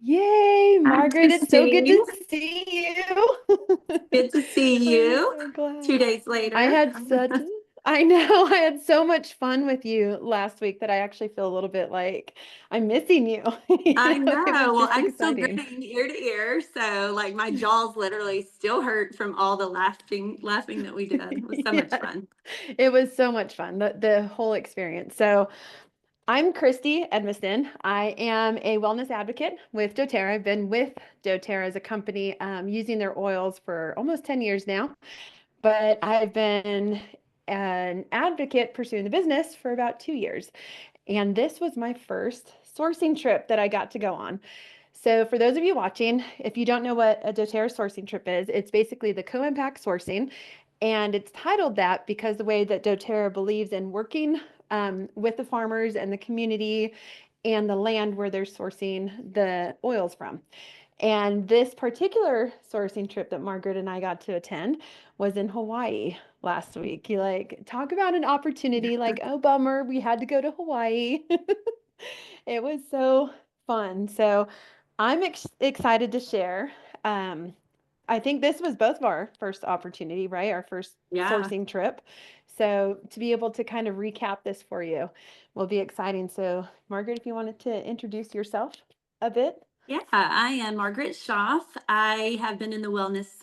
Yay, Hi, Margaret, it's so good Christine. to see you. Good to see I'm you so 2 days glad. I later. had such, I know, I had so much fun with you last week that I actually feel a little bit like I'm missing you. I It was know. Well, just I'm still exciting. grinning ear to ear, so like my jaws literally still hurt from all the laughing that we did. It was so much Yes, fun. it was so much fun, the whole experience. So I'm Christy Edmiston. I am a wellness advocate with doTERRA. I've been with doTERRA as a company using their oils for almost 10 years now, but I've been an advocate pursuing the business for about 2 years. And this was my first sourcing trip that I got to go on. So, for those of you watching, if you don't know what a doTERRA sourcing trip is, it's basically the co-impact sourcing. And it's titled that because the way that doTERRA believes in working with the farmers and the community and the land where they're sourcing the oils from. And this particular sourcing trip that Margaret and I got to attend was in Hawaii last week. You like talk about an opportunity like, oh, bummer, we had to go to Hawaii. It was so fun. So I'm excited to share. Um, I think this was both of our first opportunity, right? Our first Yeah. sourcing trip. So to be able to kind of recap this for you will be exciting. So, Margaret, if you wanted to introduce yourself a bit. Yeah, I am Margaret Schaff. I have been in the wellness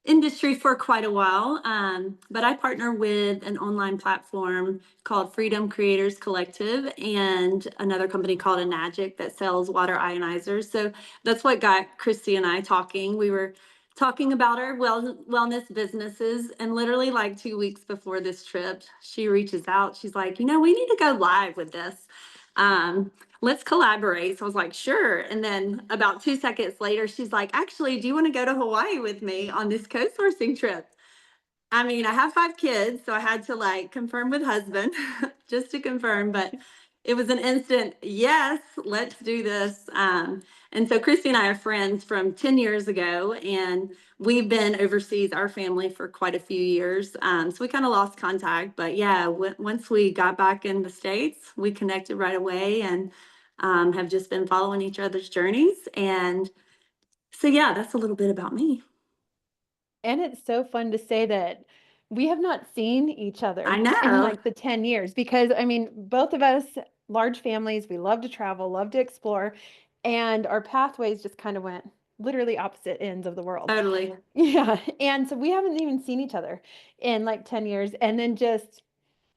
industry for quite a while, but I partner with an online platform called Freedom Creators Collective and another company called Enagic that sells water ionizers. So that's what got Christy and I talking. We were talking about our wellness businesses, and literally like 2 weeks before this trip, she reaches out. She's like, we need to go live with this. Um, let's collaborate. So I was like, sure. And then about 2 seconds later, she's like, actually, do you want to go to Hawaii with me on this co-sourcing trip? I mean, I have 5 kids, so I had to like confirm with husband just to confirm, but it was an instant, yes, let's do this. And so Christy and I are friends from 10 years ago, and we've been overseas, our family, for quite a few years. So we kind of lost contact, but yeah, once we got back in the States, we connected right away and have just been following each other's journeys. And so, yeah, that's a little bit about me. And it's so fun to say that we have not seen each I other in know, like the 10 years because I mean, both of us, large families, we love to travel, love to explore, and our pathways just kind of went literally opposite ends of the world. totally. Yeah. And so we haven't even seen each other in like 10 years and then just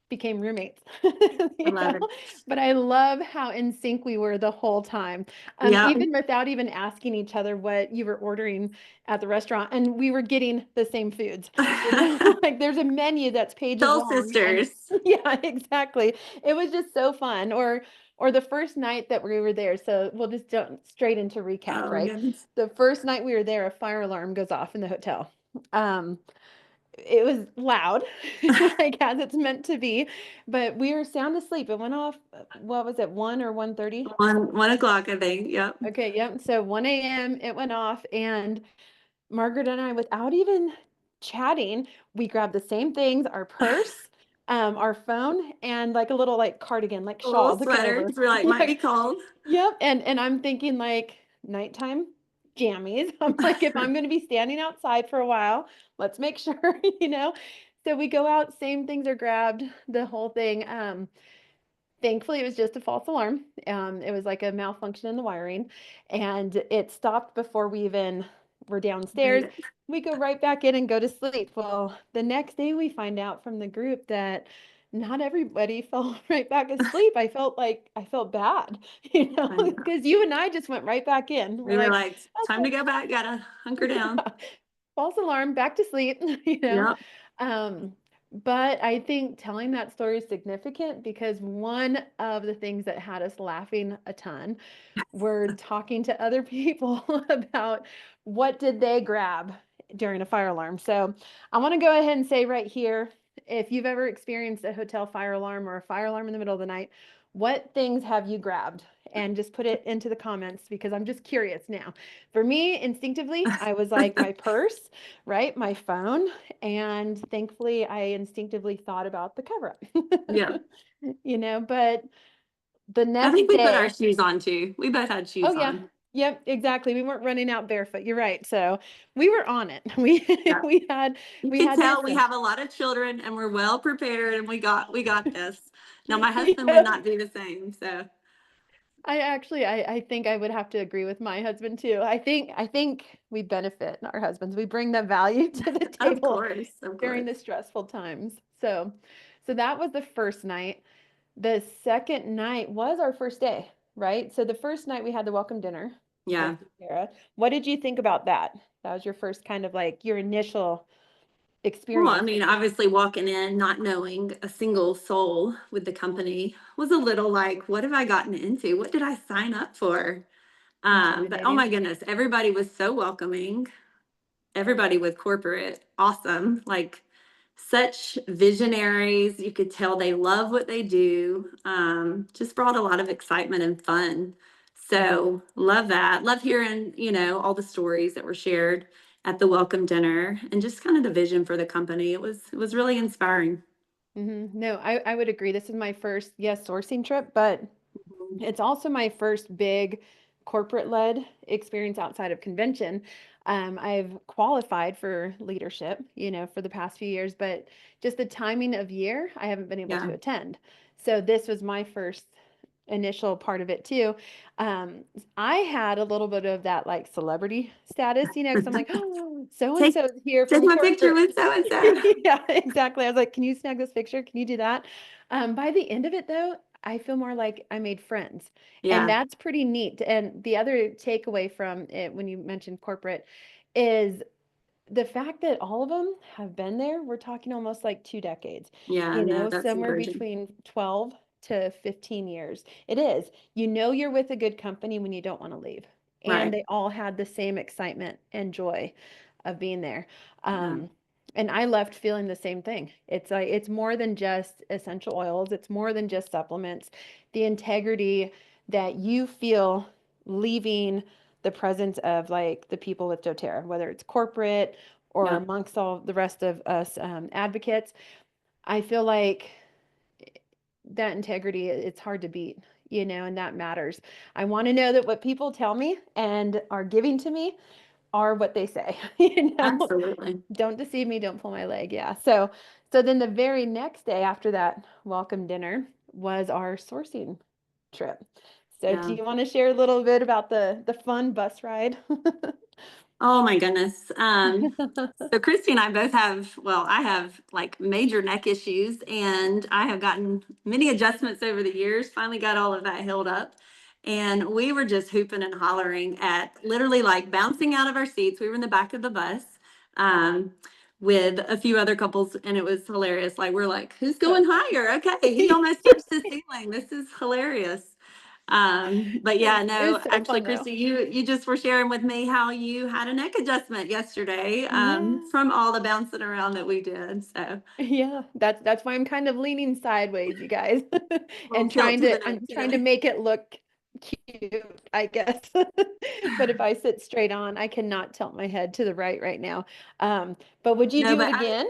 became roommates, I you love know, it. but I love how in sync we were the whole time, Yeah. even without even asking each other what you were ordering at the restaurant. And we were getting the same foods, you know, like there's a menu that's pages Soul long. And sisters. yeah, exactly. It was just so fun. Or the first night that we were there. So we'll just jump straight into recap, Oh, right? goodness. The first night we were there, a fire alarm goes off in the hotel. Um, it was loud, like as it's meant to be, but we were sound asleep. It went off, what was it, 1 or 1:30? 1 o'clock, I think. Yep. Okay, yep. So 1 a.m. it went off, and Margaret and I, without even chatting, we grabbed the same things, our purse, our phone, and like a little like cardigan, like A little shawl to go sweater over. because we're like, might Yeah, be cold. yep. And I'm thinking like nighttime jammies. I'm like, if I'm going to be standing outside for a while, let's make sure, you know. So we go out, same things are grabbed, the whole thing. Thankfully, it was just a false alarm. It was like a malfunction in the wiring, and it stopped before we even were Made downstairs. it. We go right back in and go to sleep. Well, the next day we find out from the group that not everybody fell right back asleep. I felt bad, you know, I know. because you and I just went right back in. We're We were like, like, time to go back. Gotta hunker down. yeah, false alarm, back to sleep, you know. Yep. Um, but I think telling that story is significant because one of the things that had us laughing a ton were talking to other people about what did they grab during a fire alarm. So I want to go ahead and say right here, if you've ever experienced a hotel fire alarm or a fire alarm in the middle of the night, what things have you grabbed? And just put it into the comments because I'm just curious now. For me, instinctively, I was like my purse, right? My phone. And thankfully, I instinctively thought about the cover up, Yeah. you know, but the I think next we put our day, shoes on too. We both had oh shoes yeah. on. Yep, exactly. We weren't running out barefoot. You're right. So we were on it. We Yeah. we had You we can had the tell we have a essentials. lot of children and we're well prepared and we got this. Now my husband would Yep. not be the same, so I think I would have to agree with my husband too. I think we benefit our husbands. We bring the value to the of table course, of during course. the stressful times. So that was the first night. The second night was our first day, right? So the first night we had the welcome dinner with Yeah. Sarah. What did you think about that? That was your first kind of like your initial Well, I experience with mean, it. obviously walking in, not knowing a single soul with the company was a little like, what have I gotten into? What did I sign up for? But oh my Intimidating. goodness, everybody was so welcoming. Everybody with corporate, awesome. Like such visionaries. You could tell they love what they do. Just brought a lot of excitement and fun. So love that. Love hearing, all the stories that were shared at the welcome dinner and just kind of the vision for the company. It was really inspiring. No, I would agree. This is my first, yes, sourcing trip, but Mhm. it's also my first big corporate led experience outside of convention. I've qualified for leadership, for the past few years, but just the timing of year, I haven't been able Yeah, to attend. So this was my first initial part of it too. Um, I had a little bit of that like celebrity status, because I'm like, oh, so and take so is here take from my picture corporate. with so and so. Yeah, exactly. I was like, can you snag this picture? Can you do that? By the end of it, though, I feel more like I made friends. And Yeah, that's pretty neat. And the other takeaway from it when you mentioned corporate is the fact that all of them have been there. We're talking almost like 2 decades, yeah, no, that's somewhere encouraging. between 12 to 15 years. It is. You're with a good company when you don't want to leave. And Right. they all had the same excitement and joy of being there. Yeah, Um, and I left feeling the same thing. It's like it's more than just essential oils, it's more than just supplements. The integrity that you feel leaving the presence of like the people with doTERRA, whether it's corporate or yeah, amongst all the rest of us advocates, I feel like that integrity, it's hard to beat, and that matters. I want to know that what people tell me and are giving to me are what they say, absolutely. don't deceive me, don't pull my leg. Yeah. So then the very next day after that welcome dinner was our sourcing trip. So do Yeah. you want to share a little bit about the fun bus ride? Oh my goodness. So Christy and I both have, well, I have like major neck issues and I have gotten many adjustments over the years, finally got all of that healed up. And we were just hooping and hollering at literally like bouncing out of our seats. We were in the back of the bus um, with a few other couples and it was hilarious. Like, we're like, who's So going higher? Okay, he almost touched the ceiling. This is hilarious. But it yeah, was, it no, was so actually, fun though. Christy, you just were sharing with me how you had a neck adjustment yesterday, Yeah. from all the bouncing around that we did. So Yeah, that's why I'm kind of leaning sideways, you guys, we'll and tilt to the neck I'm trying to today. make it look cute, I guess. But if I sit straight on, I cannot tilt my head to the right now. But would you No, do it but again?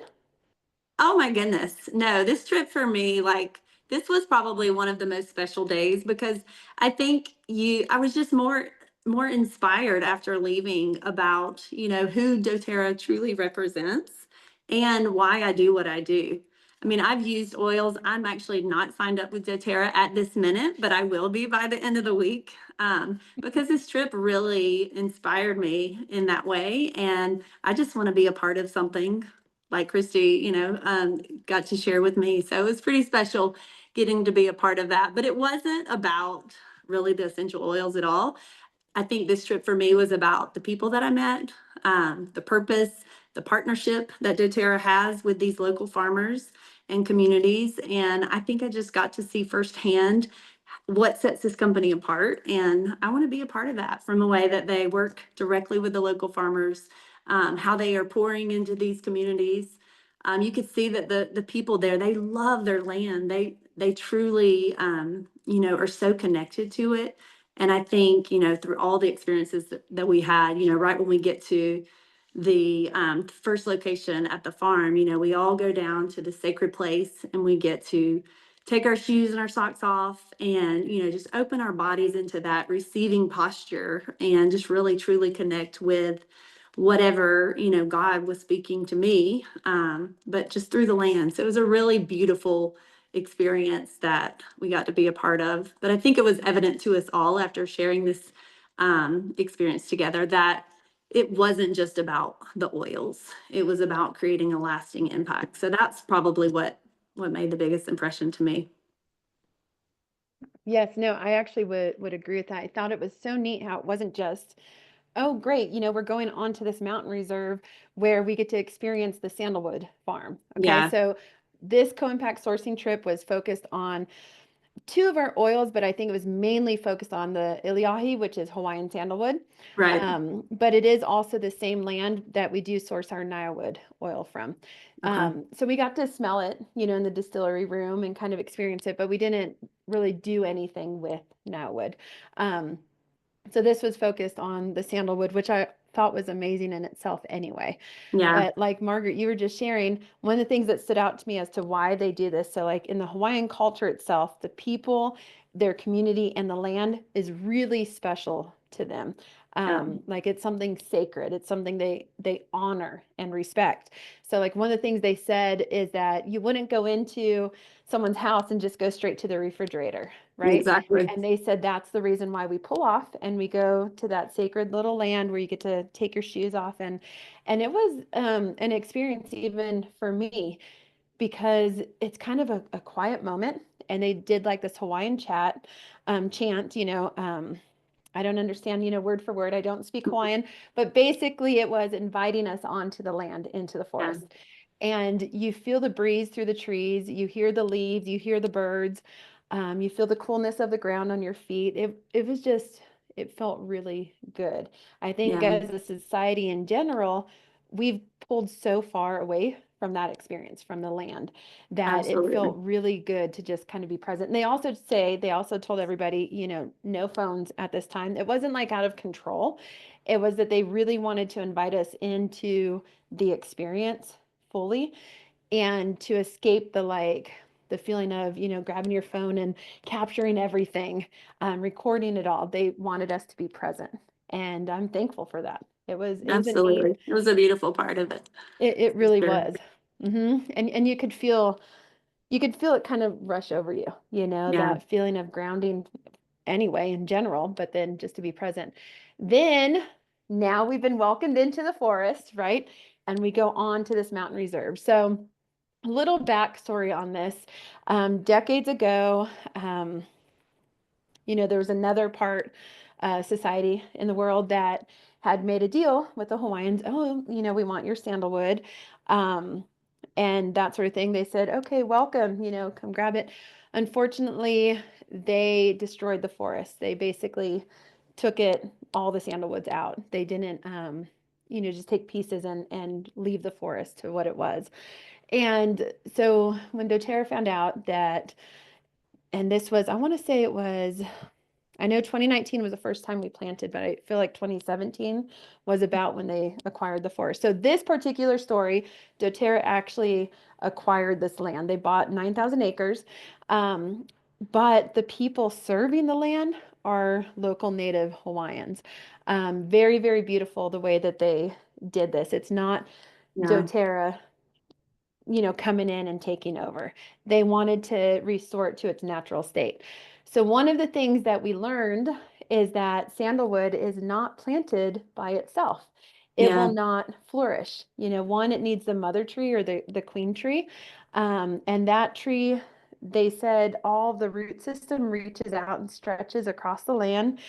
oh my goodness. No, this trip for me, like this was probably one of the most special days because I think I was just more inspired after leaving about, who doTERRA truly represents and why I do what I do. I mean, I've used oils. I'm actually not signed up with doTERRA at this minute, but I will be by the end of the week, because this trip really inspired me in that way. And I just want to be a part of something like Christy, got to share with me. So it was pretty special getting to be a part of that. But it wasn't about really the essential oils at all. I think this trip for me was about the people that I met, the purpose, the partnership that doTERRA has with these local farmers and communities. And I think I just got to see firsthand what sets this company apart. And I want to be a part of that from the way that they work directly with the local farmers, how they are pouring into these communities. You could see that the people there, they love their land. They truly, are so connected to it. And I think, through all the experiences that we had, right when we get to the first location at the farm, we all go down to the sacred place and we get to take our shoes and our socks off and, just open our bodies into that receiving posture and just really truly connect with whatever, God was speaking to me, but just through the land. So it was a really beautiful experience that we got to be a part of. But I think it was evident to us all after sharing this experience together that it wasn't just about the oils. It was about creating a lasting impact. So that's probably what made the biggest impression to me. Yes, no, I actually would agree with that. I thought it was so neat how it wasn't just, oh, great, we're going on to this mountain reserve where we get to experience the sandalwood farm. Okay, Yeah, so this co-impact sourcing trip was focused on two of our oils, but I think it was mainly focused on the Iliahi, which is Hawaiian sandalwood. right. But it is also the same land that we do source our Niawood oil from. Okay. So we got to smell it, in the distillery room and kind of experience it, but we didn't really do anything with Niawood. Um, so this was focused on the sandalwood, which I thought was amazing in itself anyway. Yeah, But like Margaret, you were just sharing, one of the things that stood out to me as to why they do this. So like in the Hawaiian culture itself, the people, their community, and the land is really special to them. yeah, Like it's something sacred. It's something they honor and respect. So like one of the things they said is that you wouldn't go into someone's house and just go straight to the refrigerator, right? exactly. And they said that's the reason why we pull off and we go to that sacred little land where you get to take your shoes off. And it was an experience even for me because it's kind of a quiet moment. And they did like this Hawaiian chant, I don't understand, word for word. I don't speak Hawaiian, but basically it was inviting us onto the land, into the Yeah, forest. And you feel the breeze through the trees, you hear the leaves, you hear the birds, you feel the coolness of the ground on your feet. It was just, it felt really good. I think yeah, as a society in general, we've pulled so far away from that experience, from the land, that it absolutely. felt really good to just kind of be present. And they also told everybody, no phones at this time. It wasn't like out of control. It was that they really wanted to invite us into the experience fully and to escape the feeling of, grabbing your phone and capturing everything, recording it all. They wanted us to be present. And I'm thankful for that. It was a neat, Absolutely. It was a beautiful part of it. it For really sure. was. And you could feel it kind of rush over you, Yeah, that feeling of grounding anyway in general, but then just to be present. Then now we've been welcomed into the forest, right? And we go on to this mountain reserve. So a little backstory on this. Decades ago, there was another society in the world that had made a deal with the Hawaiians. Oh, we want your sandalwood, um, and that sort of thing. They said, okay, welcome, come grab it. Unfortunately, they destroyed the forest. They basically took all the sandalwoods out. They didn't, just take pieces and leave the forest to what it was. And so when doTERRA found out that, and this was, I want to say it was, I know 2019 was the first time we planted, but I feel like 2017 was about when they acquired the forest. So this particular story, doTERRA actually acquired this land. They bought 9,000 acres, um, but the people serving the land are local native Hawaiians. Very, very beautiful the way that they did this. It's not yeah, doTERRA coming in and taking over. They wanted to restore it to its natural state. So one of the things that we learned is that sandalwood is not planted by itself. It will yeah, not flourish. One, it needs the mother tree or the queen tree. And that tree, they said all the root system reaches out and stretches across the land,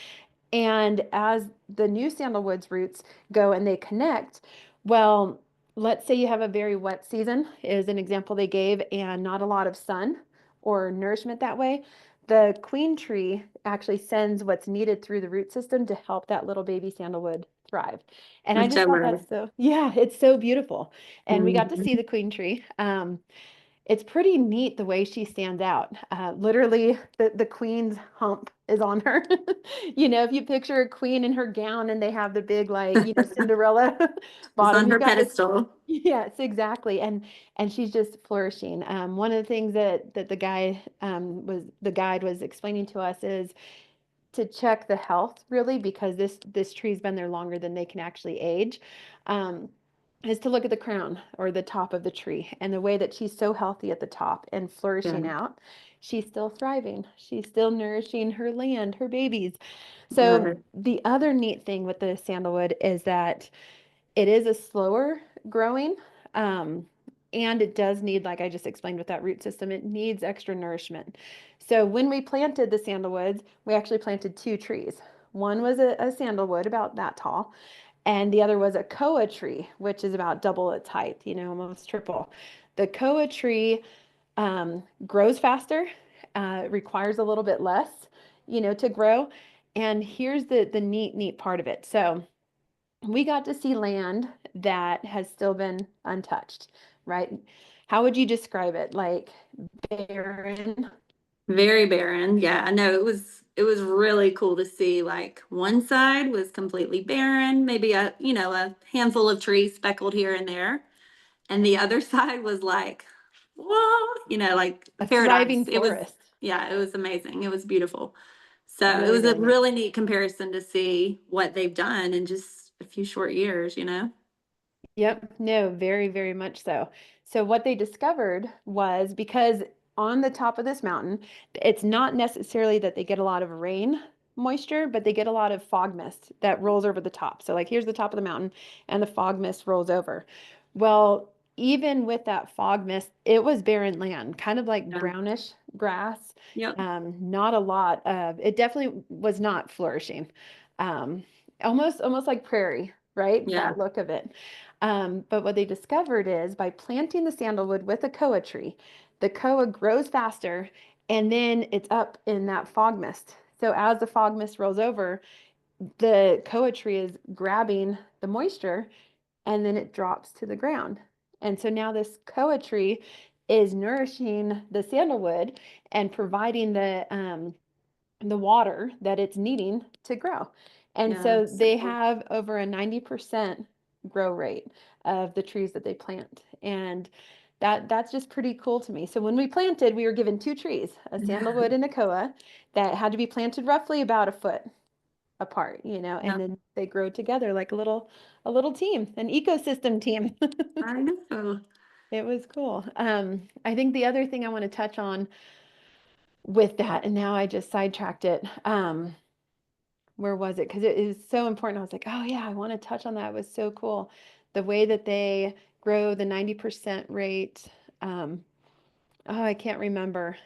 and as the new sandalwood's roots go and they connect, well, let's say you have a very wet season, is an example they gave, and not a lot of sun or nourishment that way. The queen tree actually sends what's needed through the root system to help that little baby sandalwood thrive. And I just thought whichever. that's so, yeah, it's so beautiful. And we got to Mhm. see the queen tree. it's pretty neat the way she stands out. Literally, the queen's hump is on her. If you picture a queen in her gown and they have the big, like, Cinderella It's bottom, on you've her got this. pedestal. Yes, exactly. And she's just flourishing. One of the things that the guide was explaining to us is to check the health really because this tree's been there longer than they can actually age. Um, is to look at the crown or the top of the tree and the way that she's so healthy at the top and Yeah, flourishing out, she's still thriving. She's still nourishing her land, her babies. love So it. the other neat thing with the sandalwood is that it is a slower growing, um, and it does need, like I just explained with that root system, it needs extra nourishment. So when we planted the sandalwoods, we actually planted two trees. One was a sandalwood about that tall, and the other was a koa tree, which is about double its height, almost triple. The koa tree grows faster, requires a little bit less, to grow. And here's the neat part of it. So we got to see land that has still been untouched, right? How would you describe it? Like barren? Very barren. Yeah, I know it was really cool to see. Like one side was completely barren, maybe a handful of trees speckled here and there. And the other side was like, whoa, like A thriving paradise. It was, forest. yeah, it was amazing. It was beautiful. So it Really, was a really neat. really neat comparison to see what they've done in just a few short years. Yep, no, very, very much so. So what they discovered was because on the top of this mountain, it's not necessarily that they get a lot of rain moisture, but they get a lot of fog mist that rolls over the top. So like here's the top of the mountain and the fog mist rolls over. Well, even with that fog mist, it was barren land, kind of like Yeah. brownish grass. Yep. Not a lot of, it definitely was not flourishing. Um, almost like prairie, right? Yeah. That look of it. But what they discovered is by planting the sandalwood with a koa tree, the koa grows faster and then it's up in that fog mist. So as the fog mist rolls over, the koa tree is grabbing the moisture and then it drops to the ground. And so now this koa tree is nourishing the sandalwood and providing the water that it's needing to grow. And Yeah. so So they cool. have over a 90% grow rate of the trees that they plant. And that's just pretty cool to me. So when we planted, we were given two trees, a sandalwood and a koa, that had to be planted roughly about a foot apart, and Yeah. then they grow together like a little team, an ecosystem team. I know. It was cool. I think the other thing I want to touch on with that, and now I just sidetracked it. Where was it? Because it is so important. I was like, oh yeah, I want to touch on that. It was so cool. The way that they grow the 90% rate. Um, oh, I can't remember.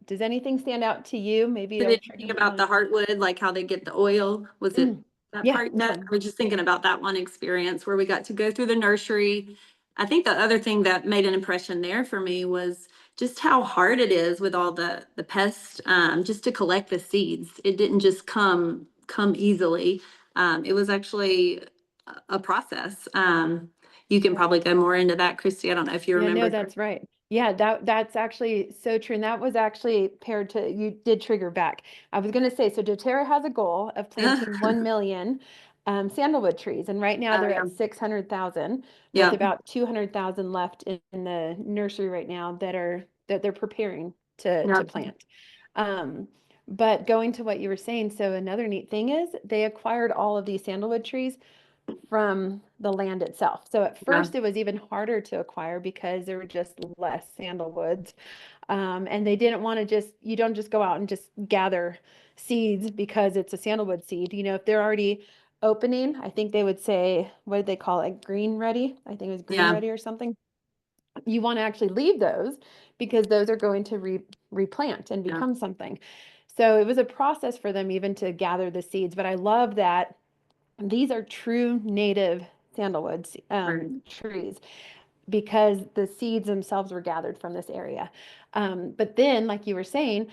Does anything stand out to you? Maybe Did it'll anything trigger my about the mind. heartwood, like how they get the oil? Was it Mm, that yeah, part yet? no. I was just thinking about that one experience where we got to go through the nursery. I think the other thing that made an impression there for me was just how hard it is with all the pests, just to collect the seeds. It didn't just come easily. It was actually a process. You can probably go more into that, Christy. I don't know if you Yeah, no, remember. that's right. Yeah, that's actually so true. And that was actually paired to, you did trigger back. I was going to say, so doTERRA has a goal of planting 1 million sandalwood trees. And right now Oh, they're yeah. at 600,000 with Yeah. about 200,000 left in the nursery right now that they're preparing Yeah. to plant. Um, but going to what you were saying, so another neat thing is they acquired all of these sandalwood trees from the land itself. So at Yeah. first it was even harder to acquire because there were just less sandalwoods. And they didn't want to you don't just go out and just gather seeds because it's a sandalwood seed. If they're already opening, I think they would say, what did they call it? Green ready. I think it was green Yeah. ready or something. You want to actually leave those because those are going to replant and Yeah. become something. So it was a process for them even to gather the seeds. But I love that these are true native sandalwood Right. trees because the seeds themselves were gathered from this area. But then, like you were saying,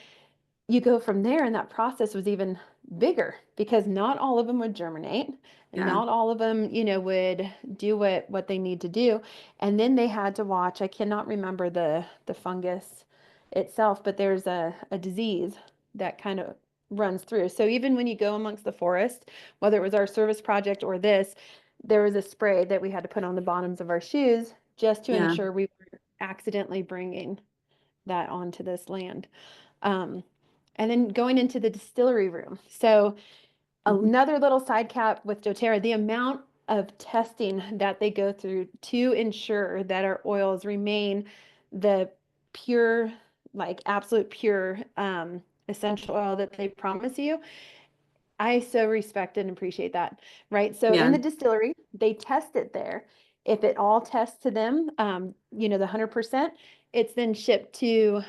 you go from there, and that process was even bigger because not all of them would germinate, and Yeah. not all of them, would do what they need to do. And then they had to watch, I cannot remember the fungus itself, but there's a disease that kind of runs through. So even when you go amongst the forest, whether it was our service project or this, there was a spray that we had to put on the bottoms of our shoes just to Yeah. ensure we weren't accidentally bringing that onto this land. Um, and then going into the distillery room. So Mhm. another little side cap with doTERRA, the amount of testing that they go through to ensure that our oils remain the pure, like absolute pure essential oil that they promise you. I so respect and appreciate that, right? So in Yeah. the distillery, they test it there. If it all tests to them, the 100%, it's then shipped to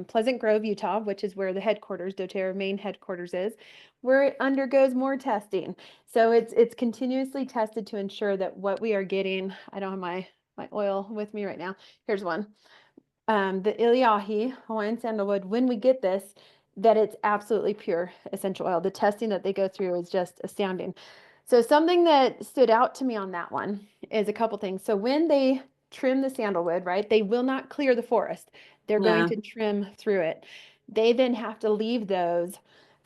Pleasant Grove, Utah, which is where the headquarters, doTERRA main headquarters is, where it undergoes more testing. So it's continuously tested to ensure that what we are getting, I don't have my oil with me right now. Here's one, the Iliahi Hawaiian sandalwood, when we get this, that it's absolutely pure essential oil. The testing that they go through is just astounding. So something that stood out to me on that one is a couple things. So when they trim the sandalwood, right, they will not clear the forest. They're going Yeah. to trim through it. They then have to leave those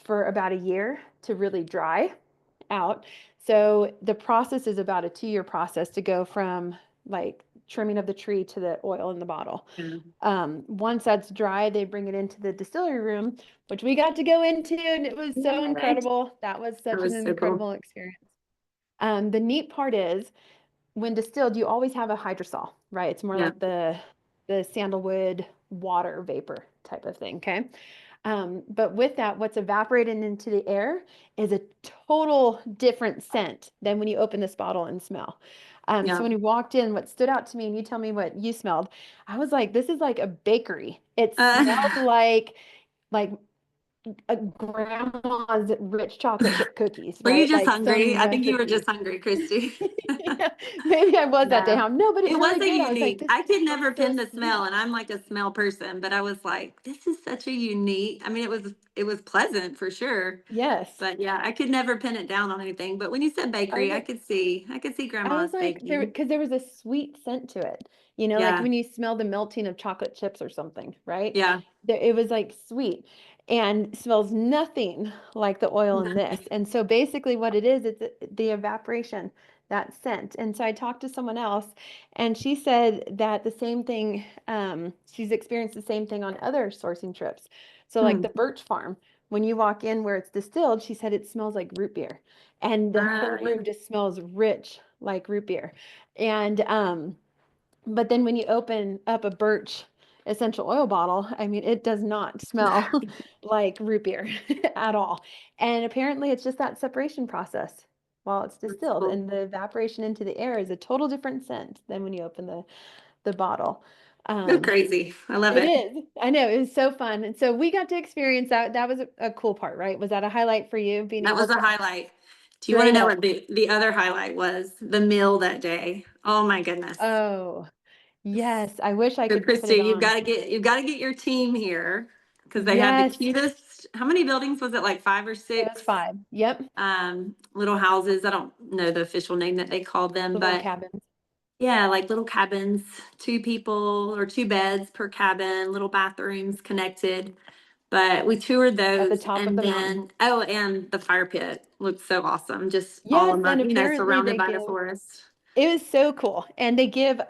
for about a year to really dry out. So the process is about a 2-year process to go from like trimming of the tree to the oil in the bottle. Yeah. Once that's dry, they bring it into the distillery room, which we got to go into, and it was so Yay. incredible. That was That such an was so cool. incredible experience. The neat part is when distilled, you always have a hydrosol, right? It's more Yeah. like the sandalwood water vapor type of thing, okay? But with that, what's evaporated into the air is a total different scent than when you open this bottle and smell. So Yeah. when you walked in, what stood out to me, and you tell me what you smelled, I was like, this is like a bakery. It smelled Uh, like a grandma's rich chocolate chip cookies, were you right? just Like hungry? sewing I think you were recipes. just hungry, Christy. Yeah, maybe I was that day. Yeah. No, but it It was sounded a good. I was like, unique. this I could smells never so pin the smell, sweet. and I'm like a smell person, but I was like, this is such a unique. I mean, it was pleasant for sure. Yes. But yeah, I could never pin it down on anything. But when you said I was bakery, I like, could see I could see I was grandma's like there baking. because there was a sweet scent to it. Like Yeah. when you smell the melting of chocolate chips or something, right? Yeah. It was like sweet and smells nothing like the oil in this. Nothing. And so basically what it is, it's the evaporation, that scent. And so I talked to someone else and she said that the same thing, she's experienced the same thing on other sourcing trips. So like Hmm. the Birch Farm, when you walk in where it's distilled, she said it smells like root beer. And the whole Yeah. room just smells rich like root beer. And but then when you open up a Birch essential oil bottle, I mean, it does not smell like root beer at all. And apparently it's just that separation process while it's That's distilled, cool. and the evaporation into the air is a total different scent than when you open the bottle. Go Um, crazy. I love it it. is. I know, it was so fun. And so we got to experience that. That was a cool part, right? Was that a highlight for you being That able was a to highlight. Do you want to straight know up? what the other highlight was? The meal that day. Oh my goodness. Oh, yes. I wish I So could put it Christy, you've on. got to get your team here because they have the Yes, cutest. How many buildings was it? Like five or it was six 5. Yep. little houses. I don't know the official name that they called them, The little but cabins yeah, like little cabins, two people or two beds per cabin, little bathrooms connected. But we toured at the those, top of and the mountain. then and the fire pit looked so awesome, just all Yes, and among, apparently surrounded they by the give, forest. it was so cool. And they give,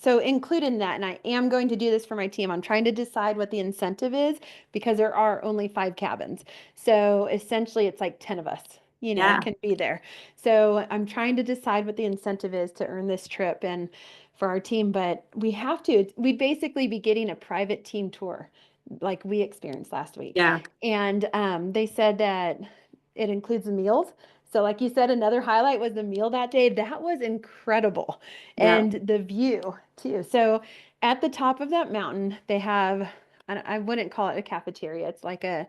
so included in that, and I am going to do this for my team. I'm trying to decide what the incentive is because there are only 5 cabins. So essentially it's like 10 of us, Yeah, can be there. So I'm trying to decide what the incentive is to earn this trip and for our team, but we have to, we'd basically be getting a private team tour like we experienced last week. yeah, And they said that it includes the meals. So, like you said, another highlight was the meal that day. That was incredible. yeah, And the view, too. So, at the top of that mountain, they have, and I wouldn't call it a cafeteria. It's like an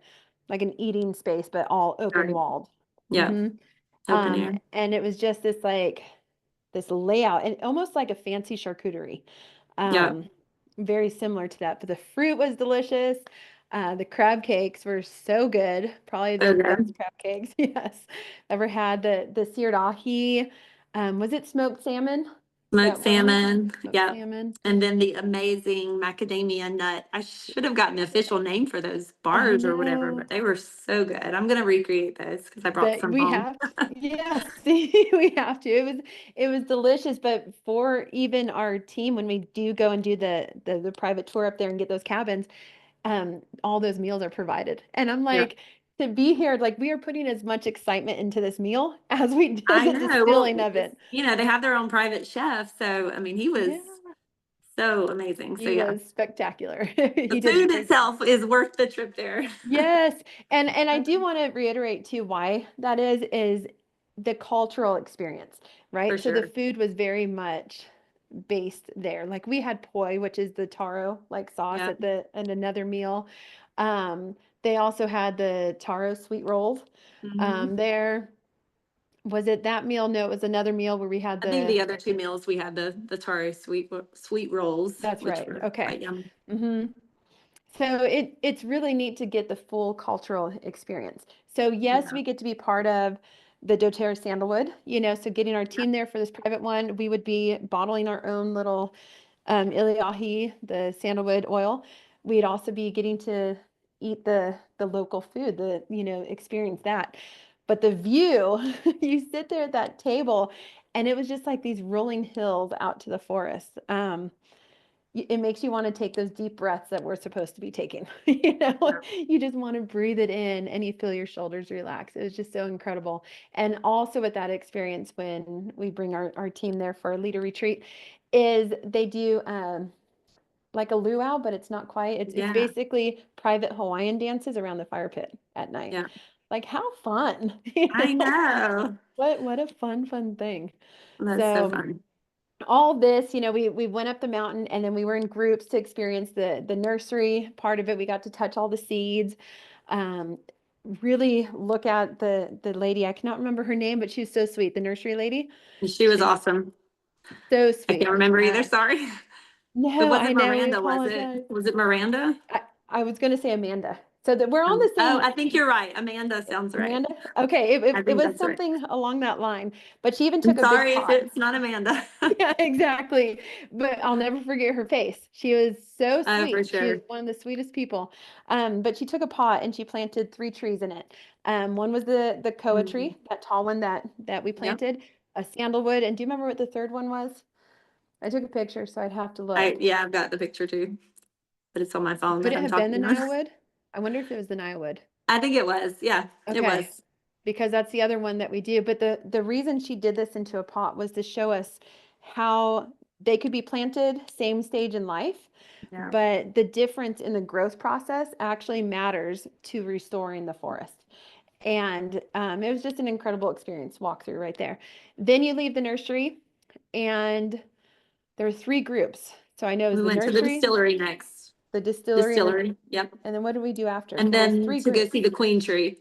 eating space, but all open right, walled. yeah, hmm open air, and it was just this layout and almost like a fancy charcuterie. yeah, Um, very similar to that, but the fruit was delicious. The crab cakes were so good. Probably So the best good. crab cakes. Yes. Ever had the seared ahi? Was it smoked salmon? Is Smoked that what it was? salmon. Smoked Yep. salmon. And then the amazing macadamia nut. I should have gotten an official name for those I bars or whatever, know. but they were so good. I'm gonna recreate those because I brought That some we home. have, yes, see, we have to. It was delicious, but for even our team, when we do go and do the private tour up there and get those cabins, all those meals are provided. And I'm Yeah. like, to be here, like we are putting as much excitement into this meal as we did I the know. distilling Well, of it. they have their own private chef. So, I mean, he was Yeah, so amazing. So, he yeah, was spectacular. the He did a food great job. itself is worth the trip there. Yes, and I do want to reiterate too why that is the cultural experience, For right? So the sure. food was very much based there. Like we had poi, which is the taro like sauce Yeah. at another meal. They also had the taro sweet rolls. Hmm. There was it that meal? No, it was another meal where we had I think the the other two meals we had the taro sweet rolls, that's which right. were Okay. quite yummy. hmm So it's really neat to get the full cultural experience. So yes, Yeah. we get to be part of the doTERRA Sandalwood, so getting our Yeah. team there for this private one, we would be bottling our own little iliahi, the sandalwood oil. We'd also be getting to eat the local food, experience that. But the view, you sit there at that table, and it was just like these rolling hills out to the forest. It makes you want to take those deep breaths that we're supposed to be taking. Yeah. You just want to breathe it in and you feel your shoulders relax. It was just so incredible. And also with that experience, when we bring our team there for a leader retreat, is they do like a luau, but it's not quite. It's Yeah. basically private Hawaiian dances around the fire pit at night. Yeah. Like how fun, I know. What a fun thing. That's so So fun. all this, we went up the mountain and then we were in groups to experience the nursery part of it. We got to touch all the seeds. Um, really look at the lady. I cannot remember her name, but she was so sweet. The nursery lady. And she was She's awesome. so I can't sweet. remember either. Sorry. It No, I wasn't know. We Miranda, was it? apologize. Was it Miranda? I was going to say Amanda. So that we're on the Oh, same I think you're right. Amanda sounds right. Amanda. Okay, it, I it, it think was that's right. something along that line. But she even I'm took a big sorry if pot. it's not Amanda. Yeah, exactly. But I'll never forget her face. She was so Oh, for sweet. She is sure. one of the sweetest people. But she took a pot and she planted three trees in it. One was the koa Mhm. tree, that tall one that we Yep. planted, a sandalwood. And do you remember what the third one was? I took a picture, so I'd have to look. Yeah, I've got the picture too, but it's on my phone Could that it I'm have been the talking on. Nilewood? I wonder if it was the Nilewood. I think it was. Yeah, it Okay, was. because that's the other one that we do. But the reason she did this into a pot was to show us how they could be planted same stage in life, Yeah. but the difference in the growth process actually matters to restoring the forest. And it was just an incredible experience, walk through right there. Then you leave the nursery, and there were three groups. So I know it was We the went to the nursery, distillery next. the distillery, Distillery. Yep. and then what did we do after? And There was then three to go groups. see the queen tree.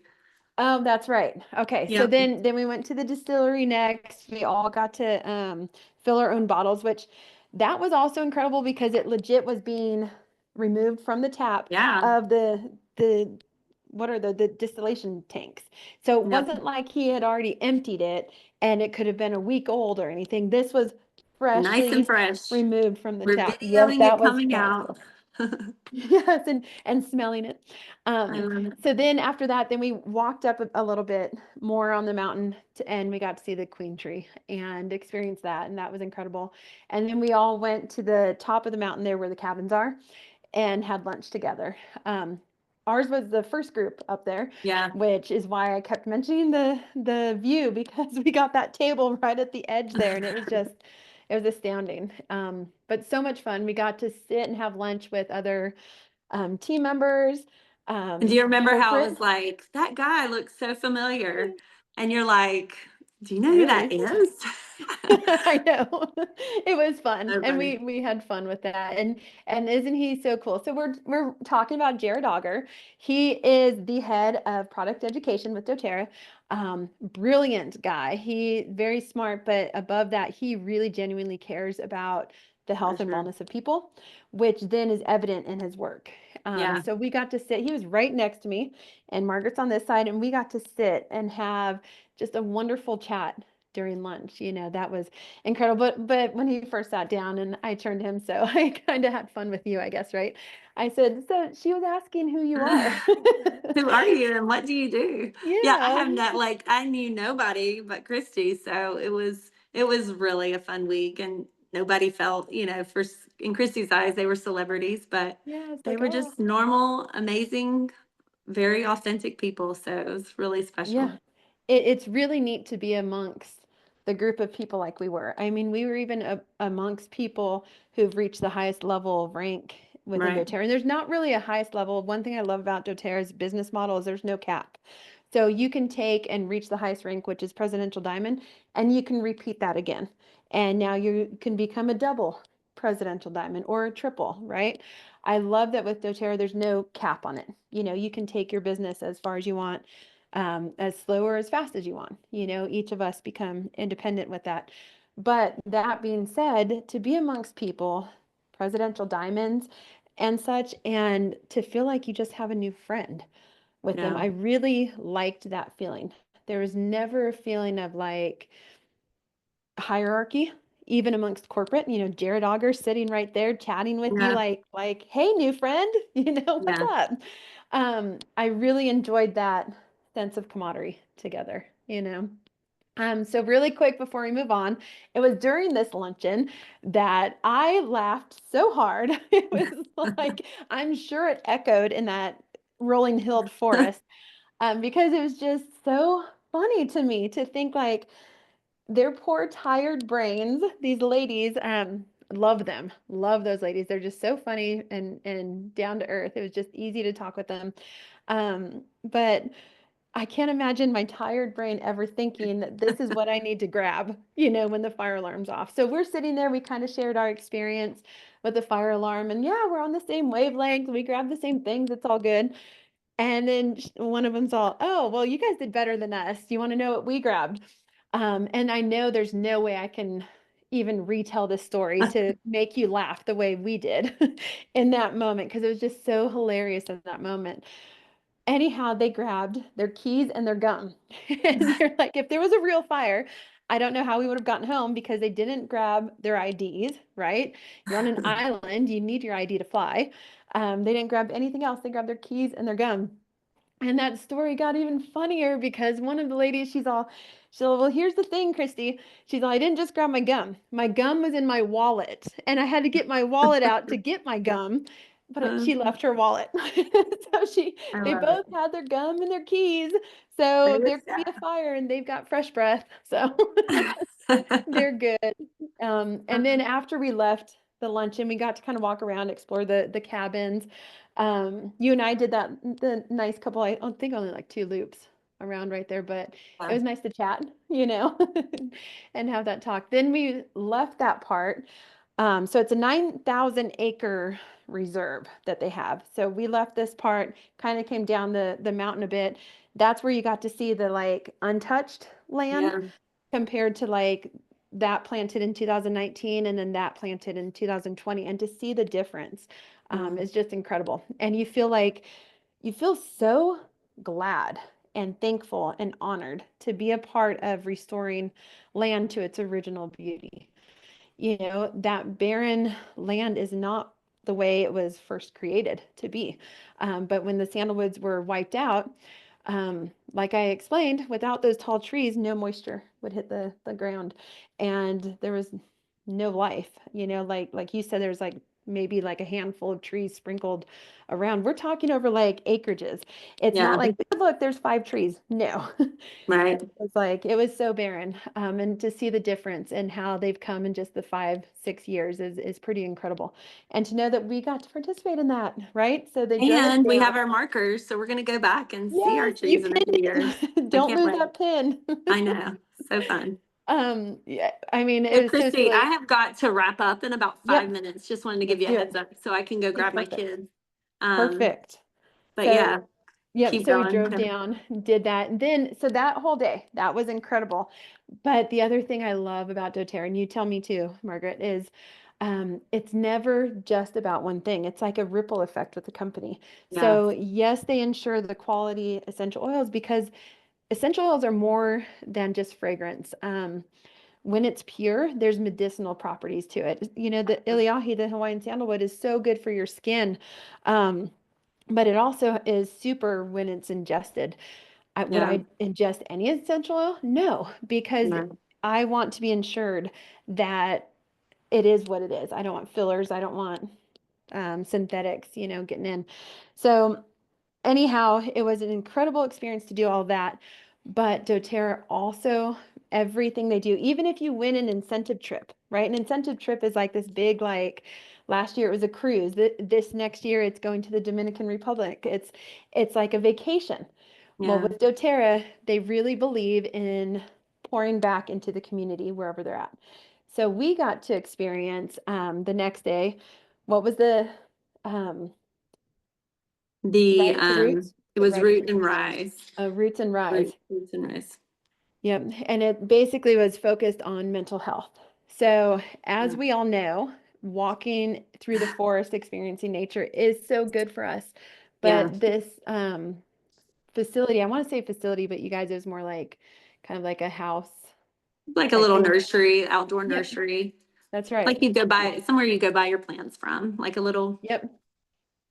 Oh, that's right. Okay. So Yep. then we went to the distillery next. We all got to fill our own bottles, which that was also incredible because it legit was being removed from the tap Yeah. of the what are the distillation tanks. So it Yep. wasn't like he had already emptied it and it could have been a week old or anything. This was Nice and freshly fresh. removed from the We're tap. Yep, videoing it coming that was out. cool. Yes, and smelling it. I love it. So then after that, then we walked up a little bit more on the mountain and we got to see the queen tree and experience that, and that was incredible. And then we all went to the top of the mountain there where the cabins are and had lunch together. Ours was the first group up there, Yeah. which is why I kept mentioning the view because we got that table right at the edge there, and it was astounding. But so much fun. We got to sit and have lunch with other team members. And do you remember how it Corporate. was like, that guy looks so familiar? And you're like, do you know who that Really? is? I know. It was fun. So And funny. we had fun with that. And isn't he so cool? So we're talking about Jared Auger. He is the head of product education with doTERRA. Brilliant guy. He very smart, but above that, he really genuinely cares about the For health and sure. wellness of people, which then is evident in his work. Yeah. So we got to sit, he was right next to me, and Margaret's on this side, and we got to sit and have just a wonderful chat during lunch. That was incredible. But when he first sat down and I turned to him, so I kind of had fun with you, I guess, right? I said, so she was asking who you are. Who are you and what do you do? Yeah, I Yeah. have not like I knew nobody but Christy, so it was really a fun week, and nobody felt, in Christy's eyes they were celebrities, but Yeah, it's they like, were oh, just normal, amazing, very authentic people. So it was really yeah. special. It's really neat to be amongst the group of people like we were. I mean, we were even amongst people who've reached the highest level of rank within Right. doTERRA. And there's not really a highest level. One thing I love about doTERRA's business model is there's no cap. So you can take and reach the highest rank, which is Presidential Diamond, and you can repeat that again. And now you can become a double Presidential Diamond or a triple, right? I love that with doTERRA, there's no cap on it. You can take your business as far as you want, as slow or as fast as you want. Each of us become independent with that. But that being said, to be amongst people, Presidential Diamonds and such, and to feel like you just have a new friend with them, Yeah. I really liked that feeling. There was never a feeling of like hierarchy, even amongst corporate. Jared Auger sitting right there chatting with you Yeah. like, hey, new friend, what's Yeah. up? I really enjoyed that sense of camaraderie together. So really quick before we move on, it was during this luncheon that I laughed so hard. It was like, I'm sure it echoed in that rolling hilled forest, because it was just so funny to me to think like, their poor tired brains, these ladies, love them, love those ladies. They're just so funny and down to earth. It was just easy to talk with them. But I can't imagine my tired brain ever thinking that this is what I need to grab, when the fire alarm's off. So we're sitting there, we kind of shared our experience with the fire alarm, and yeah, we're on the same wavelength. We grab the same things. It's all good. And then one of them's all, oh, well, you guys did better than us. Do you want to know what we grabbed? And I know there's no way I can even retell this story to make you laugh the way we did in that moment, because it was just so hilarious in that moment. Anyhow, they grabbed their keys and their gum. And they're like, if there was a real fire, I don't know how we would have gotten home, because they didn't grab their IDs, right? You're on an island, you need your ID to fly. They didn't grab anything else. They grabbed their keys and their gum. And that story got even funnier because one of the ladies, she's all, well, here's the thing, Christy. She's all, I didn't just grab my gum. My gum was in my wallet, and I had to get my wallet out to get my gum, but she left her wallet. So I they love it. both had their gum and their keys. But So it there was could be a fire, and they've got fresh breath. So sad. they're good. And then after we left the luncheon, we got to kind of walk around, explore the cabins. You and I did the nice couple, I don't think only like 2 loops around right there, but it Yeah. was nice to chat, and have that talk. Then we left that part. So it's a 9,000 acre reserve that they have. So we left this part, kind of came down the mountain a bit. That's where you got to see the like untouched land Yeah. compared to like that planted in 2019 and then that planted in 2020, and to see the difference Mm. is just incredible. And you feel so glad and thankful and honored to be a part of restoring land to its original beauty. That barren land is not the way it was first created to be. But when the sandalwoods were wiped out, like I explained, without those tall trees, no moisture would hit the ground, and there was no life. Like you said, there's like maybe like a handful of trees sprinkled around. We're talking over like acreages. It's not Yeah. like, look, there's 5 trees. No. Right. It was so barren. And to see the difference in how they've come in just the 5, 6 years is pretty incredible. And to know that we got to participate in that, right? So they drove us And we down. have our markers, so we're going to go back and see our Yes, you trees in a few pinned years. it. I Don't can't lose wait. that pin. I know. So fun. Yeah, I mean, So, it was so Christy, I silly. have got to wrap up in about 5 minutes. Just wanted to give Let's you a do heads it. up so I can go Be grab my perfect. kids. Um, Perfect. but So, yeah, yep. keep So we going. drove down, did that. And then, so that whole day, that was incredible. But the other thing I love about doTERRA, and you tell me too, Margaret, is It's never just about one thing. It's like a ripple effect with the company. Yeah. So yes, they ensure the quality essential oils because essential oils are more than just fragrance. When it's pure, there's medicinal properties to it. You know, the Iliahi, the Hawaiian sandalwood, is so good for your skin. Um, but it also is super when it's ingested. Would Yeah. I ingest any essential oil? No, because Yeah. I want to be ensured that it is what it is. I don't want fillers. I don't want synthetics, getting in. So anyhow, it was an incredible experience to do all that. But doTERRA also, everything they do, even if you win an incentive trip, right? An incentive trip is like this big, like last year it was a cruise. This next year it's going to the Dominican Republic. It's like a vacation. Well, Yeah. with doTERRA, they really believe in pouring back into the community wherever they're at. So we got to experience the next day. What was the The right? The roots, it the was right, root and rise. roots and rise. Roots and rise. Yep. And it basically was focused on mental health. So, as Yeah. we all know, walking through the forest, experiencing nature is so good for us. Yeah. But this facility, I want to say facility, but you guys, it was more like kind of like a house Like a type little thing. nursery, outdoor Yep. nursery. That's right. Like you go buy somewhere you go buy your plants from, like a little, Yep.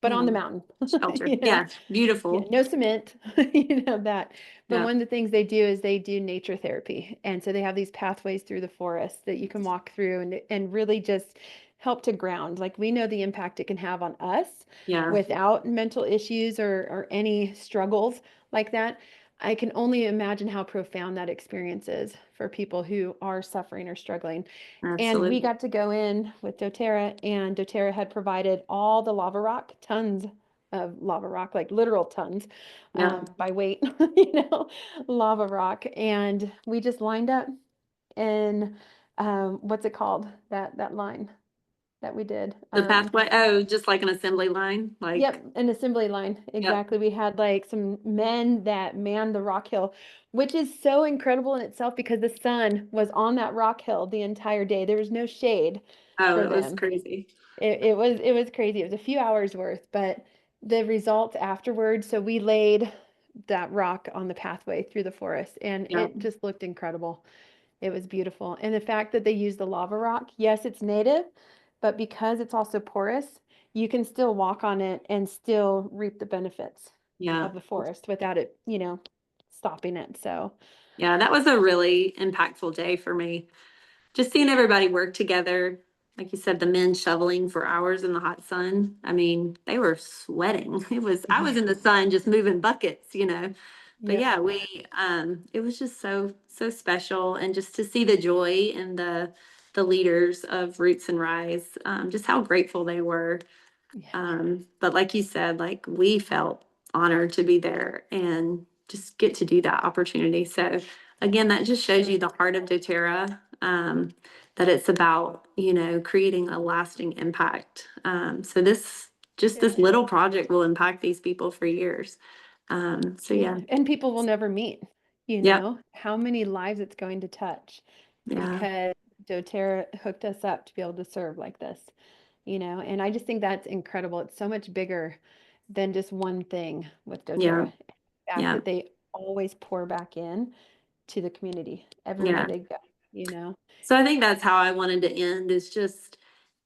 But you on the know, mountain, shelter. you know. Yeah. Yeah, Beautiful. no cement, that. But Yeah. one of the things they do is they do nature therapy. And so they have these pathways through the forest that you can walk through and really just help to ground. Like we know the impact it can have on us Yeah. without mental issues or any struggles like that. I can only imagine how profound that experience is for people who are suffering or struggling. And we Absolutely. got to go in with doTERRA, and doTERRA had provided all the lava rock, tons of lava rock, like literal tons, Yeah. by weight, lava rock. And we just lined up in, what's it called? That line that we did. The pathway. Oh, just like an assembly line. Yep, Like, an assembly line. yep. Exactly. We had like some men that manned the rock hill, which is so incredible in itself because the sun was on that rock hill the entire day. There was no shade Oh, for it was them. crazy. It was crazy. It was a few hours worth, but the results afterwards, so we laid that rock on the pathway through the forest and Yeah. it just looked incredible. It was beautiful. And the fact that they use the lava rock, yes, it's native, but because it's also porous, you can still walk on it and still reap the benefits Yeah. of the forest without it, stopping it. So, Yeah. That was a really impactful day for me. Just seeing everybody work together. Like you said, the men shoveling for hours in the hot sun. I mean, they were sweating. I was yeah. in the sun just moving buckets. But Yep. yeah, it was just so special. And just to see the joy in the leaders of Roots and Rise, just how grateful they were. Yeah. But like you said, like we felt honored to be there and just get to do that opportunity. So again, that just shows you the heart of doTERRA, that it's about, creating a lasting impact. So this Yeah. little project will impact these people for years. So Yeah. yeah. And people will never meet, Yep. how many lives it's going to touch Yeah. because doTERRA hooked us up to be able to serve like this, and I just think that's incredible. It's so much bigger than just one thing with Yeah. doTERRA. The fact Yeah. that they always pour back in to the community everywhere Yeah. they go, you know. So I think that's how I wanted to end is just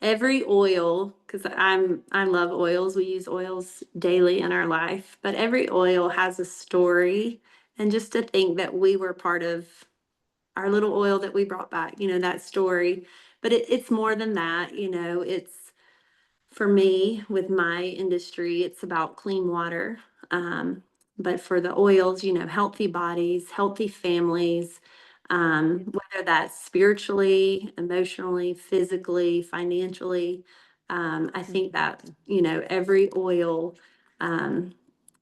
every oil, because I love oils. We use oils daily in our life, but every oil has a story. And just to think that we were part of our little oil that we brought back, that story. But it's more than that, it's for me, with my industry, it's about clean water. Um, but for the oils, healthy bodies, healthy families, Yeah. whether that's spiritually, emotionally, physically, financially. I think that, Mhm. every oil, um,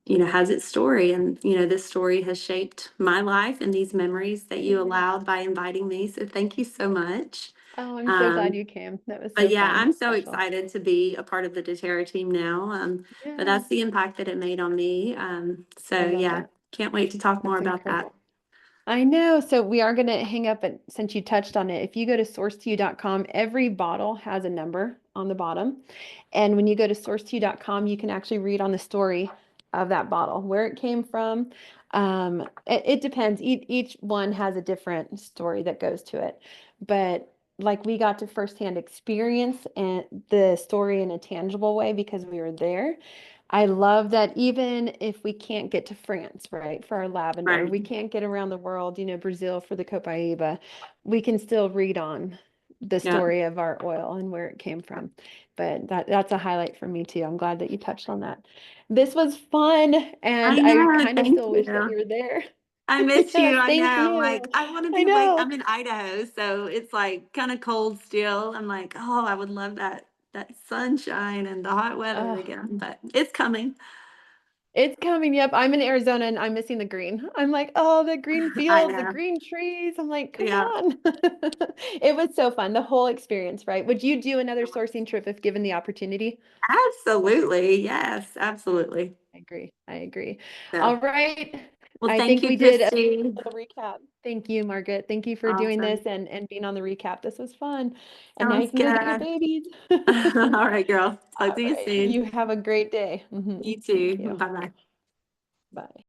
has its story. And, this story has shaped my life and these memories that you Yeah. allowed by inviting me. So thank you so much. Oh, I'm so glad Um, you came. That was but so yeah, fun, I'm so special. excited to be a part of the doTERRA team now. But Yeah, that's the impact that it made on me. So I love yeah, that. can't wait to talk more That's about that. incredible. I know. So we are going to hang up, and since you touched on it, if you go to source2u.com, every bottle has a number on the bottom. And when you go to source2u.com, you can actually read on the story of that bottle, where it came from. It depends. Each one has a different story that goes to it. But like we got to firsthand experience and the story in a tangible way because we were there. I love that even if we can't get to France, right, for our lavender, Right. we can't get around the world, Brazil for the Copaiba, we can still read on the Yeah. story of our oil and where it came from. But that's a highlight for me too. I'm glad that you touched on that. This was fun, and I I know. kind of Thank still wish that you. you were there. I miss Yes, you. I know. thank I'm you. like, I want to I be like, know. I'm in Idaho, so it's like kind of cold still. I'm like, oh, I would love that sunshine and the hot weather Oh, again, but it's coming. it's coming. Yep. I'm in Arizona and I'm missing the green. I'm like, oh, the green I fields, the know. green trees. I'm like, come Yeah. on. It was so fun, the whole experience, right? Would you do another sourcing trip if given the opportunity? Absolutely. Yes, absolutely. I agree. I agree. So, All right. well, I thank think you, we did a Christy. little recap. Thank you, Margaret. Thank you for doing this Awesome. and being on the recap. This was fun. And now you Sounds can go get your good. babies. All right, girl. Talk All to you right. soon. You have a great day. You Thank too. you. Bye bye. Bye.